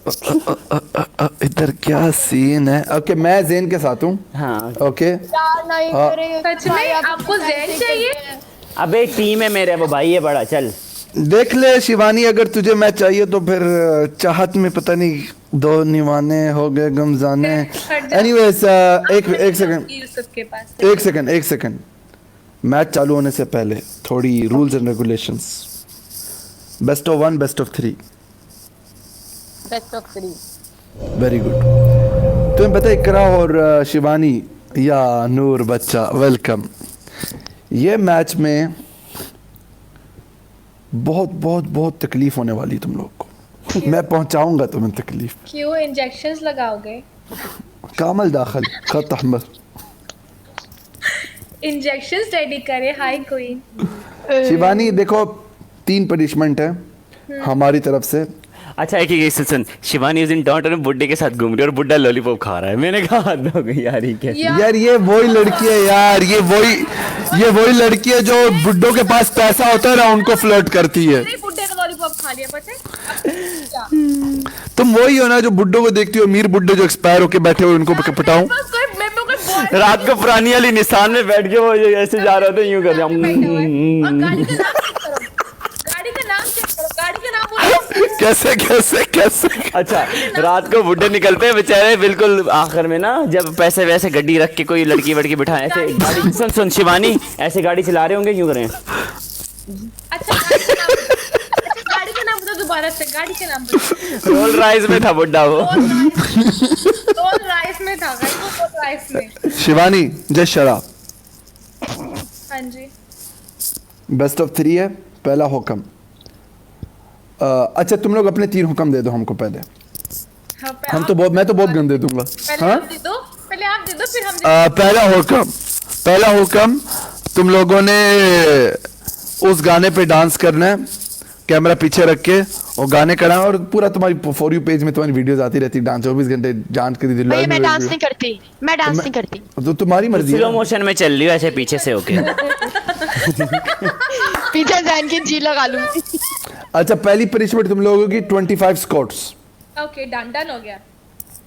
इधर क्या सीन है? ओके मैं ज़ेन के साथ हूँ। हाँ ओके नहीं हाँ। करेंगे। सच में आपको ज़ेन चाहिए? अबे टीम है मेरे, वो भाई है बड़ा। चल देख ले शिवानी, अगर तुझे मैं चाहिए तो फिर चाहत में पता नहीं दो निवाने हो गए गमजाने। एनीवेज एक सेकंड, यूसुफ के पास एक सेकंड। मैच चालू होने से पहले थोड़ी rules and regulations. Best of 1, best of 3। Best of 3। Very good. तुम्हें पता है इकरा और शिवानी या नूर बच्चा, वेलकम। ये मैच में बहुत बहुत बहुत तकलीफ होने वाली तुम लोग को। मैं पहुंचाऊंगा तुम्हें तकलीफ। क्यों इंजेक्शंस लगाओगे? कामल दाखिल खत अहमद। इंजेक्शंस रेडी करे। हाय क्वीन। शिवानी देखो 3 पनिशमेंट है हमारी तरफ से। अच्छा एक सुन, शिवानी उस दिन डॉट और बुड्ढे के साथ घूम रही है और बुड्ढा लॉलीपॉप खा रहा है। मैंने कहा हद हो गई यार, ये कैसे? यार ये वही लड़की है यार, ये वही लड़की है जो बुड्ढों के पास पैसा होता है ना उनको फ्लर्ट करती है। नहीं, बुड्ढे का लॉलीपॉप खा लिया पता है? तुम वही हो ना जो बुड्ढों को देखती हो, अमीर बुड्ढे जो एक्सपायर होके बैठे हुए उनको पटाऊं। रात को पुरानी वाली निशान में बैठ के वो ऐसे जा रहा था, यूं कर रहा गाड़ी का नाम चेक करो, गाड़ी का नाम बोलो। कैसे अच्छा रात को बुड्ढे निकलते हैं बेचारे बिल्कुल आखिर में ना, जब पैसे वैसे गड्डी रख के कोई लड़की वड़की बिठाए ऐसे गाड़ी। सुन शिवानी, ऐसे गाड़ी चला रहे होंगे, क्यों करें? अच्छा गाड़ी का नाम बताओ दोबारा से, गाड़ी का नाम बताओ। रोल राइस में था बुड्ढा वो। रोल राइस में था गाइस, वो रोल राइस में। शिवानी जय शराब। हाँ जी। बेस्ट ऑफ 3 है। पहला हुक्म, अच्छा तुम लोग अपने 3 हुक्म दे दो हमको पहले। हाँ, मैं तो बहुत गंदे दूंगा। पहले हाँ आप दे दो, पहले आप दे दो फिर हम दे पहला हुक्म तुम लोगों ने उस गाने पे डांस करना है, कैमरा पीछे रख के और गाने करना। और पूरा तुम्हारी फॉर यू पेज में तुम्हारी वीडियोस आती रहती है डांस 24 घंटे डांस करी। भैया मैं डांस नहीं करती, मैं डांस नहीं करती। तो तुम्हारी मर्जी स्लो है। मोशन में चल रही हो ऐसे पीछे से होके। पीछे जैन की जी लगा लूंगी। अच्छा पहली पनिशमेंट तुम लोगों की 25 स्क्वाट्स। ओके डन हो गया।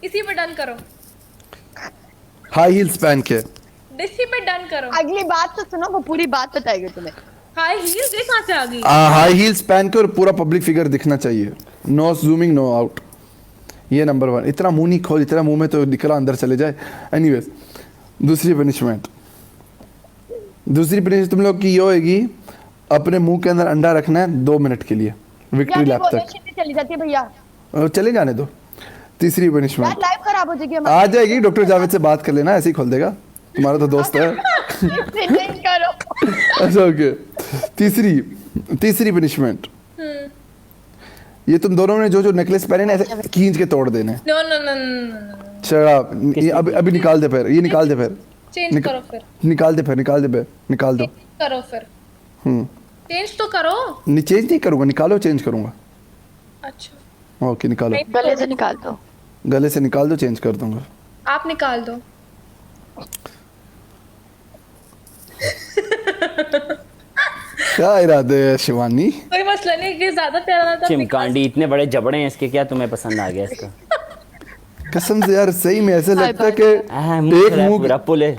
इसी पे डन करो, हाई हील्स पहन के। इसी पे डन करो। अगली बात तो सुनो, वो पूरी बात बताएगी तुम्हें। हाई हील्स देख कहां से आ गई। हाई हील्स पहन के और पूरा पब्लिक फिगर दिखना चाहिए। नो जूमिंग नो आउट, ये नंबर 1। इतना मुंह नहीं खोल, इतना मुंह में तो निकला अंदर चले जाए। एनीवेज दूसरी पनिशमेंट तुम लोग की ये होगी, अपने मुंह के अंदर अंडा रखना है 2 मिनट के लिए, विक्ट्री लैप तक। चली जाती है भैया, चले जाने दो। तीसरी पनिशमेंट लाइफ खराब हो जाएगी आ जाएगी, डॉक्टर जावेद से बात कर लेना, ऐसे ही खोल देगा, तुम्हारा तो दोस्त है। नहीं करो। अच्छा ओके। तीसरी पनिशमेंट, ये तुम दोनों ने जो नेकलेस पहने ना ऐसे खींच के तोड़ देने। नो नो नो नो, शराब अभी निकाल दे फिर, ये निकाल दे फिर, चेंज करो फिर, निकाल दे फिर, निकाल दो। करो फिर, चेंज तो करो। नहीं चेंज नहीं करूंगा, निकालो, चेंज करूंगा। अच्छा ओके निकालो, गले से निकाल दो। गले से निकाल दो, चेंज कर दूंगा। आप निकाल दो। क्या इरादे है शिवानी? कोई मसला नहीं कि ज्यादा प्यारा था। चिमकांडी इतने बड़े जबड़े हैं इसके, क्या तुम्हें पसंद आ गया इसका? कसम से यार सही में ऐसे लगता है कि एक मुंह पूरा पुल है।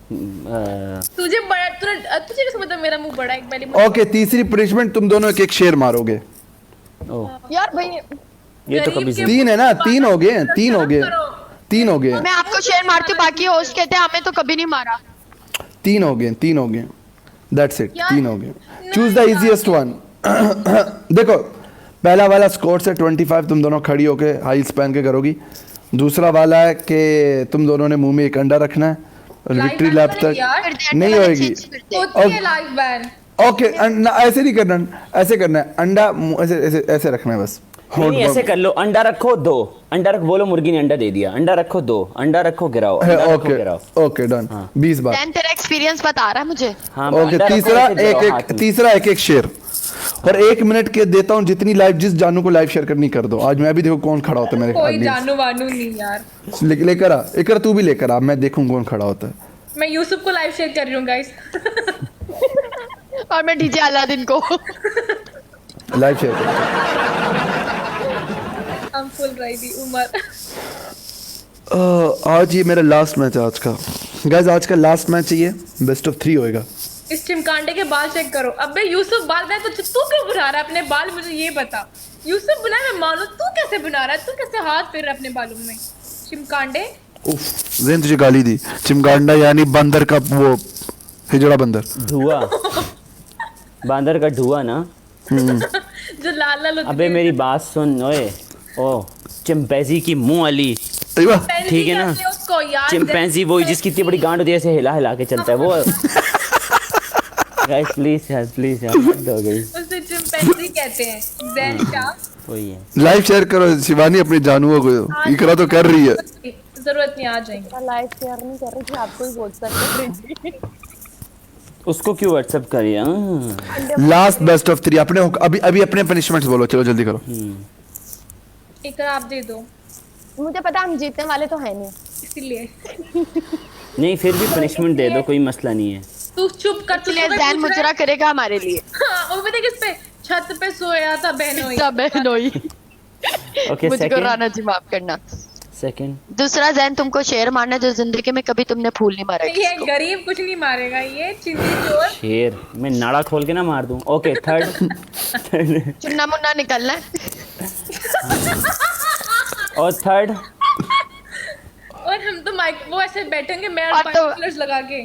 तुझे बड़ा, तुझे कैसे पता मेरा मुंह बड़ा है? एक पहली ओके तीसरी पनिशमेंट तुम दोनों एक शेर मारोगे। यार भाई ये तो कभी 3 है ना, 3 हो गए, 3 हो गए। मैं आपको शेर मारती हूँ, बाकी होस्ट कहते हैं हमें तो कभी नहीं मारा। 3 हो गए। दैट्स इट, 3 हो गए। Choose the easiest one. देखो पहला वाला स्कोर से 25 तुम दोनों खड़ी होके हाई हील्स पहन के करोगी। दूसरा वाला है कि तुम दोनों ने मुंह में एक अंडा रखना है और विक्ट्री लैप तक नहीं होएगी। ओके ऐसे नहीं करना, ऐसे करना है, अंडा ऐसे रखना है बस। नहीं ऐसे कर लो, अंडा रखो 2, अंडा रख, बोलो मुर्गी ने अंडा दे दिया, अंडा रखो 2, अंडा रखो गिराओ, ओके डन। 20 बार। तेरा एक्सपीरियंस बता रहा है मुझे। ओके तीसरा एक शेर और 1 मिनट के देता हूँ जितनी लाइव, जिस जानू को लाइव शेयर करनी कर दो। आज मैं भी देखो कौन खड़ा होता है मेरे। कोई जानू वानू नहीं यार। लेकर आ, एक तू भी लेकर आ, मैं देखूं कौन खड़ा होता है। मैं यूसुफ को लाइव शेयर कर रही हूँ गाइस। और मैं डीजे अलादीन को लाइव शेयर कर। बोल रही थी उमर। आज ये मेरा लास्ट मैच है आज का गाइस, आज का लास्ट मैच है ये, बेस्ट ऑफ 3 होएगा। इस चिमकांडे के बाल चेक करो। अबे यूसुफ बाल मैं तो तू क्यों बना रहा है अपने बाल, मुझे ये बता। यूसुफ बना मैं मानो, तू कैसे बना रहा है, तू कैसे हाथ फेर रहा है अपने बालों में चिमकांडे। उफ, ज़ेन तुझे गाली दी। चिमगांडा यानी बंदर का वो हिजड़ा बंदर। धुआं, बांदर का धुआं ना। जो लाल लाल होती अबे है। मेरी बात सुन ओए, ओ चिंपैंजी की मुंह वाली, सही बात। पैंजी ठीक है ना? कहते हैं उसको यार, चिंपैंजी वो जिसकी इतनी बड़ी गांड होती है, ऐसे हिला हिला के चलता है वो। गाइस प्लीज यार हद हो गई। उसे चिंपैंजी कहते हैं। जैन शाह वही है। लाइव शेयर करो शिवानी अपनी जानुओं को, इकरा तो कर रही है। जरूरत नहीं, आ जाएंगे। लाइव शेयर नहीं कर रही थी, आपको ही व्हाट्सएप पे उसको क्यों व्हाट्सएप करिए? लास्ट बेस्ट ऑफ 3 अपने अभी अभी अपने पनिशमेंट्स बोलो, चलो जल्दी करो। एक आप दे दो मुझे पता हम जीतने वाले तो है नहीं। इसीलिए। नहीं फिर भी पनिशमेंट दे दो, कोई मसला नहीं है। तू चुप कर, तू इसलिए जैन मुजरा करेगा हमारे लिए। हाँ, और भी देख इस पे छत पे सोया था बहनोई। सब बहनोई। ओके मुझको राणा जी माफ करना। सेकंड दूसरा जैन तुमको शेर मारना जो जिंदगी में कभी तुमने फूल नहीं मारा ये किसी को। गरीब कुछ नहीं मारेगा, ये चिंदी चोर। शेर मैं नाड़ा खोल के ना मार दूं। ओके थर्ड चुन्ना मुन्ना निकलना है। और थर्ड और हम तो माइक वो ऐसे बैठेंगे मैं और तो- कलर्स लगा के।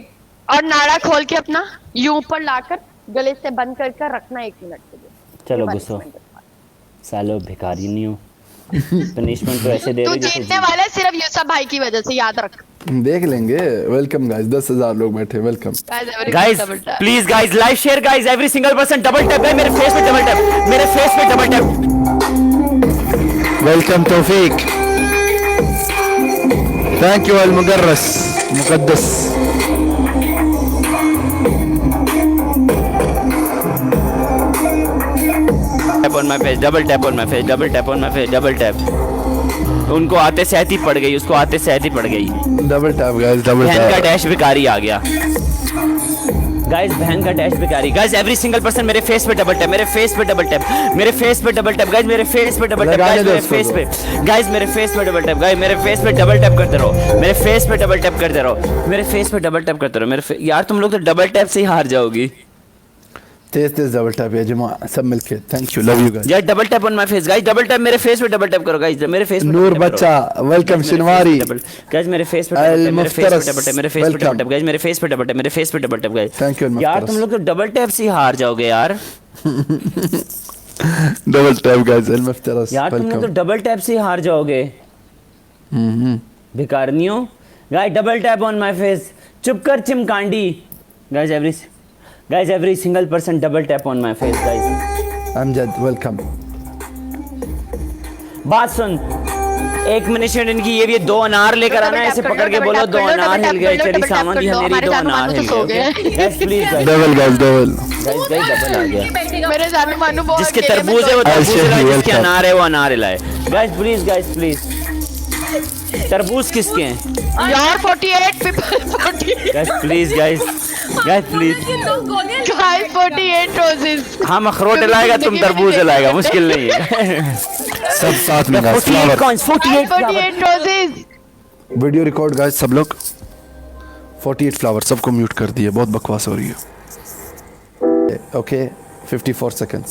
और नाड़ा खोल के अपना यूं ऊपर लाकर गले से बंद कर रखना 1 मिनट के लिए। चलो ये गुस्सो punishment है। सालो भिखारी नहीं हो। पनिशमेंट तो ऐसे दे तू रहे जैसे जीतने वाला है सिर्फ यूसुफ भाई की वजह से, याद रख। देख लेंगे। वेलकम गाइस, 10,000 लोग बैठे, welcome. Guys please guys live share guys, every single person double tap है मेरे फेस पे, डबल टैप मेरे फेस पे, double tap. Welcome Taufiq, thank you अल मुगर्रस Muqaddas. Tap on my face, double tap on my face, double tap on my face, double tap. उनको आते सहती पड़ गई, उसको आते सहती पड़ गई। डबल टैप गाइस, डबल बहन का टैप। डैश भिखारी आ गया। गाइस बहन का डैश भिखारी। गाइस एवरी सिंगल पर्सन मेरे फेस पे डबल टैप, मेरे फेस पे डबल टैप, मेरे फेस पे डबल टैप। गाइस मेरे फेस पे डबल टैप, गाइस मेरे फेस पे, गाइस मेरे फेस पे डबल टैप, गाइस मेरे फेस पे डबल टैप करते रहो, मेरे फेस पे डबल टैप करते रहो, मेरे फेस पे डबल टैप करते रहो। यार तुम लोग तो डबल टैप से ही हार जाओगी। तेज तेज डबल टैप या जमा सब मिलके। Thank you, love you guys. Guys double tap on my face, guys double tap मेरे फेस पे डबल टैप करो, गाइस मेरे फेस पे नूर बच्चा वेलकम शिनवारी। गाइस मेरे फेस पे डबल टैप, मेरे फेस पे डबल टैप, मेरे फेस पे डबल टैप, गाइस मेरे फेस पे डबल टैप, मेरे फेस पे double tap. Guys thank you यार तुम लोग तो डबल टैप से ही हार जाओगे यार। डबल टैप गाइस, अल मुफ्तरस यार तुम लोग तो वेलकम। डबल टैप से ही हार जाओगे भिखारनियों। Guys double tap on my face, चुप कर चिमकांडी। Guys every single person double tap on my face. Guys Amjad welcome. बात सुन, 1 मिनट इनकी ये भी 2 अनार लेकर आना है, ऐसे पकड़ के बोलो 2 अनार हिल गए, चली सामान दी मेरी 2 अनार हिल गए। Guys please guys double guys, double. Guys double आ गया। बैठेगा मेरे जानू मानू बहुत जिसके अकेले में तरबूज है वो I'll तरबूज share हिलाए, you, जिसके welcome. अनार है वो अनार हिलाए। गाइस प्लीज तरबूज किसके हैं? यार 48 people 48 guys please guys please. ये 2 गोलियां guys 48 roses। हम अखरोट हिलाएगा, तुम तरबूज हिलाएगा, मुश्किल नहीं है। सब साथ में guys. 48 flower coins, 48 flowers। 48 roses। Video record guys सब लोग। 48 फ्लावर सबको म्यूट कर दिए, बहुत बकवास हो रही है। Okay 54 seconds.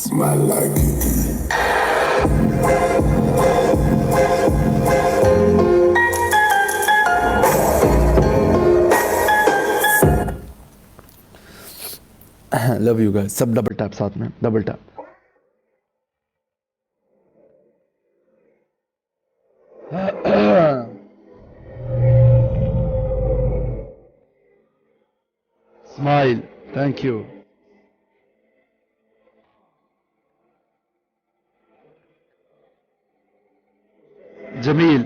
Love you guys, सब डबल टैप साथ में, double tap. Smile, thank you. Jamil,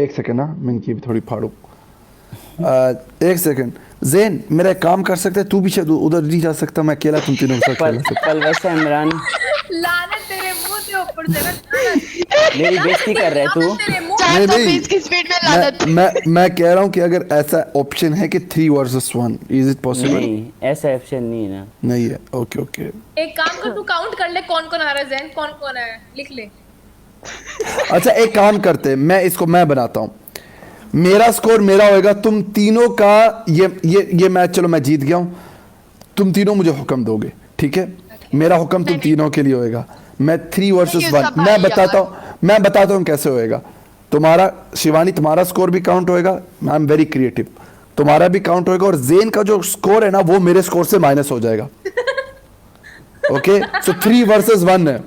एक सेकंड ना, मैं इनकी भी थोड़ी फाड़ू। एक सेकंड ज़ेन, मेरा एक काम कर सकते हैं, तू भी शायद उधर नहीं जा सकता, मैं अकेला तुम तीनों के साथ खेल सकता। पल वैसे इमरान लानत तेरे मुंह के ऊपर से ना, मेरी बेइज्जती कर रहा है तू। तेरे मुंह 420 की स्पीड में लानत। मैं कह रहा हूँ कि अगर ऐसा ऑप्शन है कि 3 वर्सेस 1, इज इट पॉसिबल? नहीं, ऐसा ऑप्शन नहीं है ना। नहीं है, ओके ओके। एक काम कर, तू काउंट कर ले कौन कौन आ रहा है, जैन कौन कौन है, लिख ले। अच्छा एक काम करते हैं, मैं बनाता हूँ, मेरा स्कोर मेरा होएगा, तुम तीनों का ये मैच, चलो मैं जीत गया हूँ, तुम तीनों मुझे हुक्म दोगे, ठीक है? मेरा हुक्म तुम तीनों के लिए होएगा, मैं 3 वर्सेस 1, मैं बताता हूँ कैसे होएगा। तुम्हारा शिवानी, तुम्हारा स्कोर भी काउंट होएगा, आई एम वेरी क्रिएटिव, तुम्हारा भी काउंट होएगा, और जेन का जो स्कोर है ना वो मेरे स्कोर से माइनस हो जाएगा। ओके, सो 3 वर्सेस 1 है।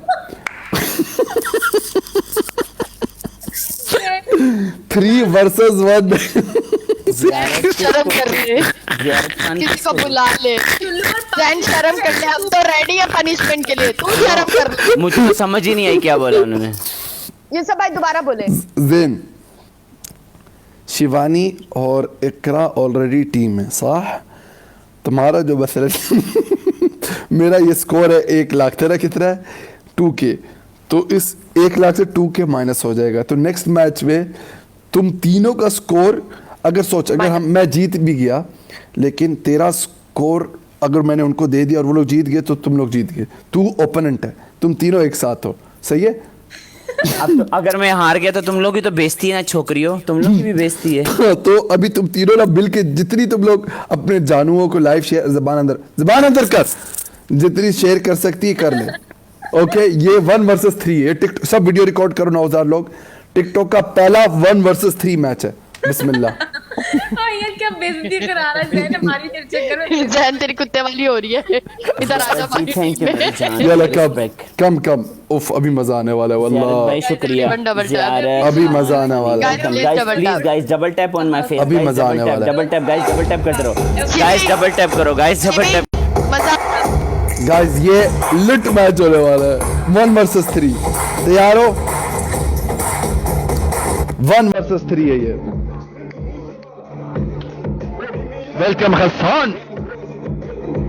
3 वर्सेस 1। शर्म कर ले, किसी को बुला ले, जैन शर्म कर ले, हम तो रेडी है पनिशमेंट के लिए, तू शर्म कर ले। मुझे तो समझ ही नहीं आई क्या बोला उन्होंने। ये सब भाई दोबारा बोले। जेन, शिवानी और इकरा ऑलरेडी टीम है, साह? तुम्हारा जो मसला मेरा ये स्कोर है 1 लाख, तेरा कितना है? 2K, तो इस 1 लाख से 2K माइनस हो जाएगा, तो नेक्स्ट मैच में तुम तीनों का स्कोर, अगर सोच, अगर मैं जीत भी गया, लेकिन तेरा स्कोर अगर मैंने उनको दे दिया और वो लोग जीत गए, तो तुम लोग जीत गए, तू ओपोनेंट है, तुम तीनों एक साथ हो, सही है? अब तो अगर मैं हार गया तो तुम लोग की तो बेइज्जती है ना छोकरियों, तुम लोग की भी बेइज्जती है। तो अभी तुम तीनों ना मिल के जितनी तुम लोग अपने जानुओं को लाइव शेयर, जबान अंदर कर, जितनी शेयर कर सकती है कर ले। ओके, ये 1 वर्सेस 3 है, टिकटॉक सब वीडियो रिकॉर्ड करो, 9000 लोग, टिकटॉक का पहला 1 वर्सेस 3 मैच है, बिस्मिल्लाह। यार क्या बेइज्जती करा रहा है जैन, हमारी चक्कर में। जैन तेरी कुत्ते वाली हो रही है, इधर आ जा भाई। थैंक यू ये कम उफ, अभी मजा आने वाला है वल्लाह, भाई शुक्रिया। अभी मजा आने वाला है, please guys double tap on my face, अभी मजा आने वाला है। Double tap guys, double tap करते रहो गाइस, डबल टैप करो गाइस, डबल टैप। मजा गाइस ये लिट मैच होने वाला है, 1 वर्सेस 3, तैयार हो? 1 वर्सेस 3 है ये। Welcome Hasan,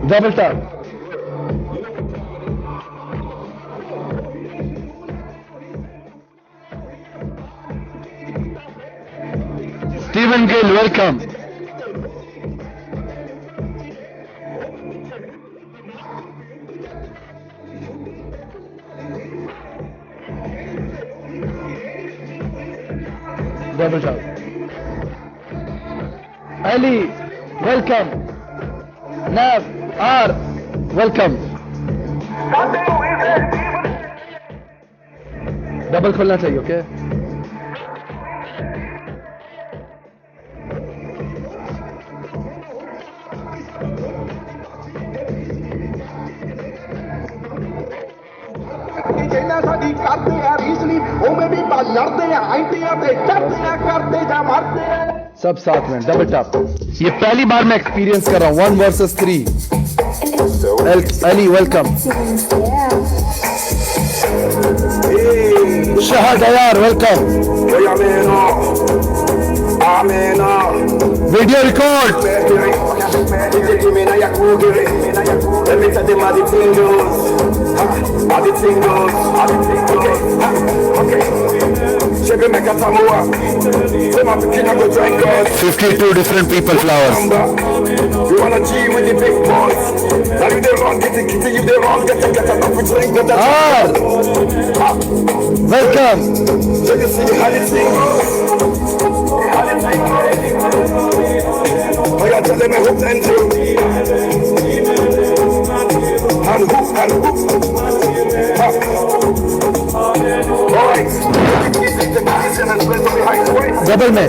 double tap. Steven Gill, welcome. Double tap. Ali, welcome. Nav, R, welcome. Double खोलना चाहिए, ओके? साडी करते आ रीसली ओमे भी लड़ते आ आंटियां ते चर्चा करते जा मरते आ। सब साथ में डबल टैप। ये पहली बार मैं एक्सपीरियंस कर रहा हूँ 1 वर्सेस 3। अली वेलकम। शहद यार welcome. Video record. Chega me Samoa. Say my picking I go drink us. 52 different people flowers. You wanna G with the big boys. Now you they wrong, get it, you they wrong, get up with drink, get that. Welcome. So you see how it sing. I got to them hook and two. And hook. Boys. Double में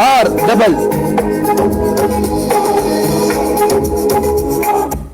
are double.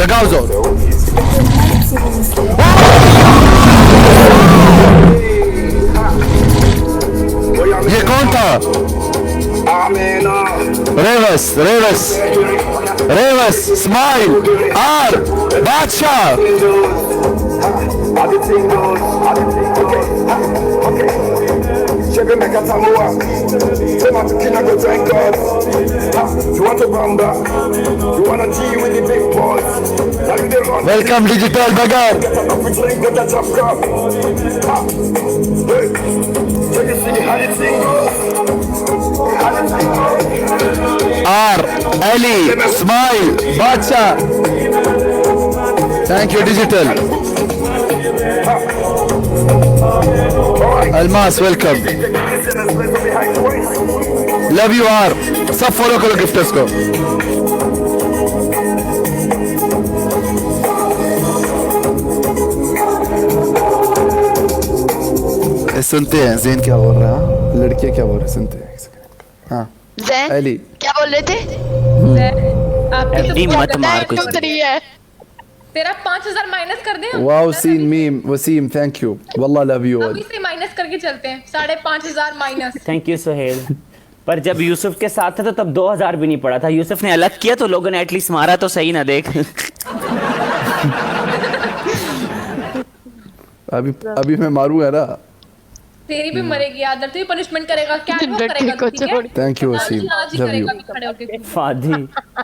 लगाओ जोर। ये कौन था? Revas smile are बादशाह। thing goes. Okay, okay. Chevy make a tamua. Say my king I go thank God. You want to bamba? You wanna G with the big boys? Now you the run. Welcome digital बगर Get up and drink, get a drop cup. Hey, so you see how the thing goes? How the thing goes? आर एली smile Badshah thank you digital Almas welcome love you आर सब follow करो gifters को सुनते हैं Zen क्या बोल रहा है लड़कियां क्या बोल रही सुनते हैं हाँ जैन एली क्या बोल रहे थे? आपकी FD तो मत मार कुछ टूट रही है। तेरा 5000 माइनस कर दें वाओ सीन मीम वसीम थैंक यू वल्लाह लव यू अभी से माइनस करके चलते हैं 5500 माइनस थैंक यू सोहेल। पर जब यूसुफ के साथ था तो तब 2000 भी नहीं पड़ा था। यूसुफ ने अलग किया तो लोगों ने एटलीस्ट मारा तो सही ना देख। अभी मैं मारूंगा ना तेरी भी मरेगी आदर तू ही पनिशमेंट करेगा क्या वो करेगा को ठीक है छोड़। थैंक यू वसीम आज ही लव यू करेगा अभी खड़े होके फादी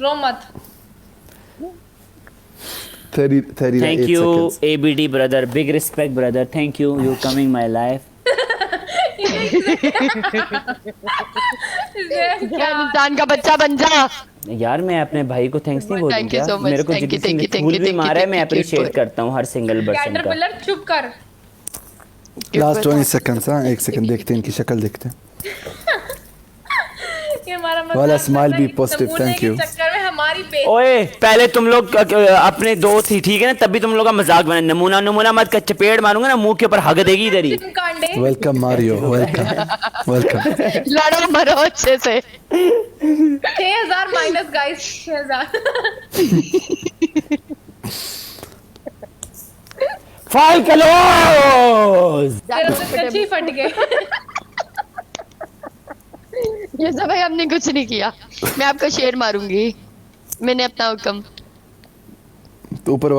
रो मत 38 thank you seconds ABD brother big respect brother thank you you coming my life. क्या इंसान का बच्चा बन जा। यार मैं अपने भाई को थैंक्स नहीं बोलूं Thank you क्या? so much. मेरे को Thank you, जितनी thank you, thank fool you, भी thank you, मारा है मैं thank you, अप्रिशिएट cute करता हूँ हर सिंगल पर्सन का। कैटरपिलर चुप कर लास्ट 20 seconds हाँ एक सेकंड देखते हैं इनकी शक्ल देखते हैं ये हमारा मजाक वाला smile कर रहा be है, positive, नमूने thank के you. चक्कर में हमारी बेइज्जती ओए पहले तुम लोग अपने दो थी ठीक है ना तभी तुम लोग का मजाक बना नमूना नमूना मत कर चपेट मारूंगा ना मुंह के ऊपर हग देगी इधर ही। कांडे वेलकम मारियो वेलकम वेलकम लड़ो मरो अच्छे से। 6000 माइनस गाइस 6000 फाइल क्लोज। तेरा तो कच्ची फट गए ये सब भाई हमने कुछ नहीं किया। मैं आपका शेर मारूंगी। मैंने अपना हुक्म तो ऊपर